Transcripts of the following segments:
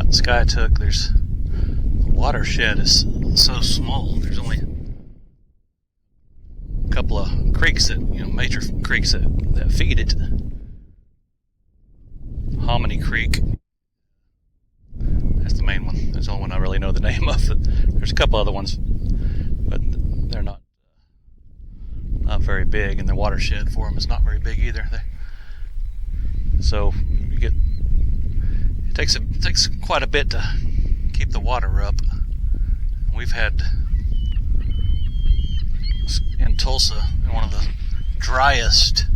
Skiatook, the watershed is so small. There's only a couple of creeks major creeks that feed it. Hominy Creek, that's the main one. That's the only one I really know the name of. There's a couple other ones, but they're not very big, and the watershed for them is not very big either. So it takes quite a bit to keep the water up. We've had in Tulsa one of the driest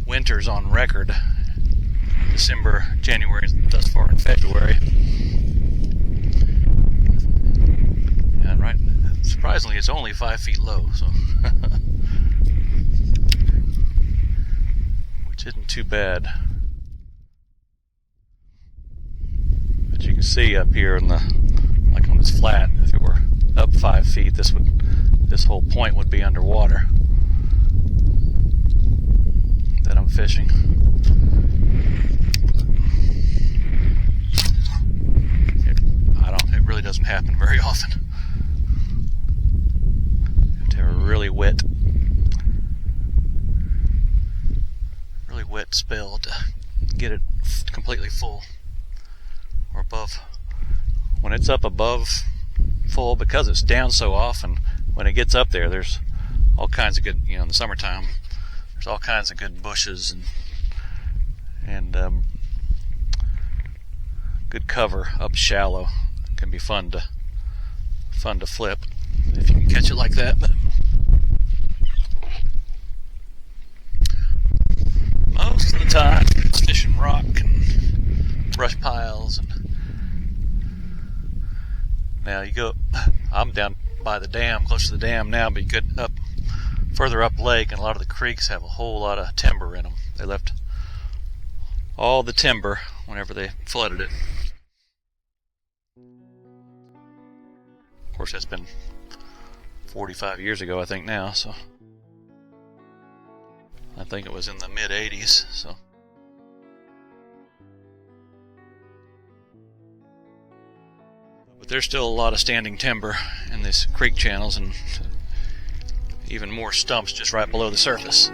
winters on record. December, January, thus far in February. And right, surprisingly, it's only 5 feet low, so which isn't too bad. But you can see up here on on this flat, if it were up 5 feet, this whole point would be underwater that I'm fishing. It really doesn't happen very often. You have to have a really wet spell to get it completely full or above. When it's up above full, because it's down so often, when it gets up there, there's all kinds of good, in the summertime, there's all kinds of good bushes and good cover up shallow. Can be fun to flip if you can catch it like that. But most of the time, it's fishing rock and brush piles. And now I'm down by the dam, close to the dam now, but you get further up lake, and a lot of the creeks have a whole lot of timber in them. They left all the timber whenever they flooded it. Of course, that's been 45 years ago, I think now, so I think it was in the mid-80s, so but there's still a lot of standing timber in these creek channels, and even more stumps just right below the surface.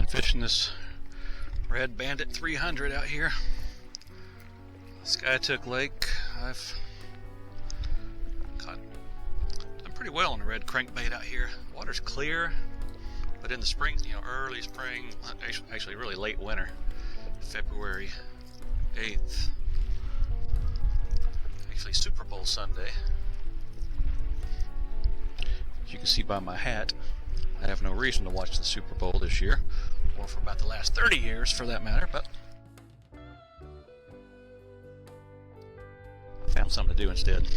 Fishing this red bandit 300 out here, Skiatook Lake. I've done pretty well on the red crankbait out here. Water's clear, but in the spring, early spring, actually really late winter, February 8th, actually Super Bowl Sunday. As you can see by my hat, I have no reason to watch the Super Bowl this year, or for about the last 30 years for that matter, but I found something to do instead.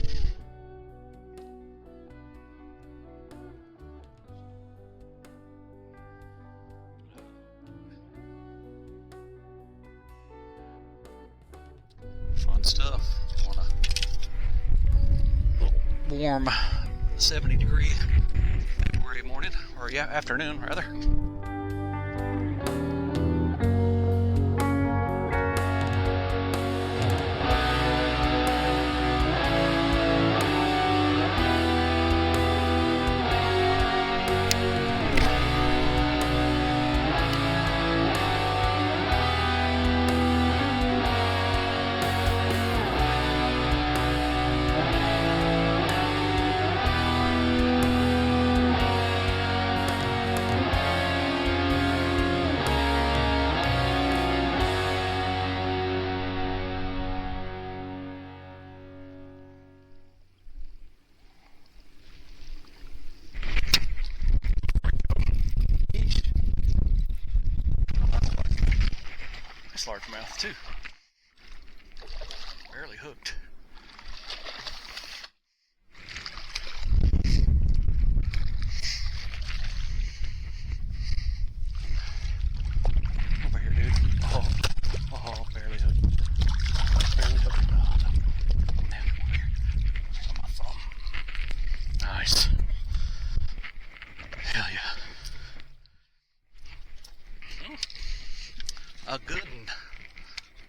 Fun stuff on a little warm 70-degree February morning, or afternoon rather. Nice largemouth too. Barely hooked. Over here, dude. Oh, barely hooked. Barely hooked. Oh, man, over here. On my phone. Nice. Hell yeah. A good one.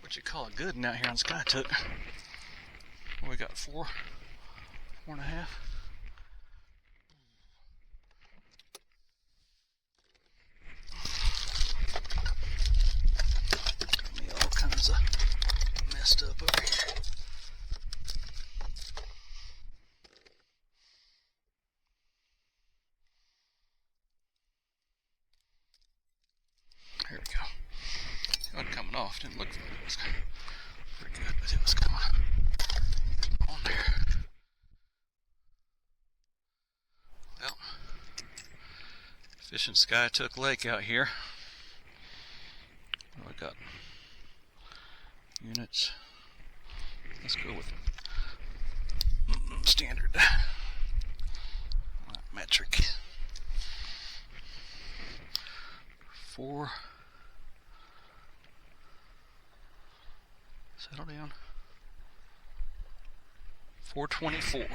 What you call a good one out here on Skiatook? We got 4 and a half. Got me all kinds of messed up over here. Here we go. It wasn't coming off. Didn't look like it was pretty good, but it was coming on there. Well, fishing Skiatook Lake out here. What do I got? Units. Let's go with standard. Metric. 4. Settle down. 424.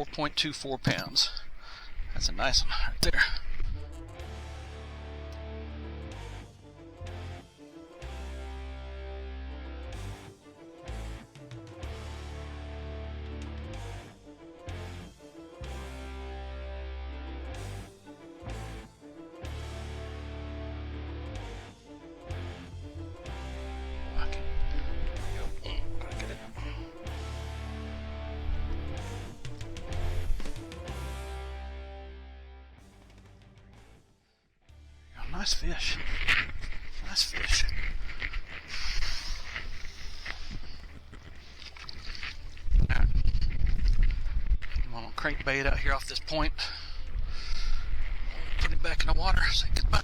4.24 pounds. That's a nice one right there. Nice fish. Nice fish. Alright. I'm gonna crankbait out here off this point. Put him back in the water. Say goodbye.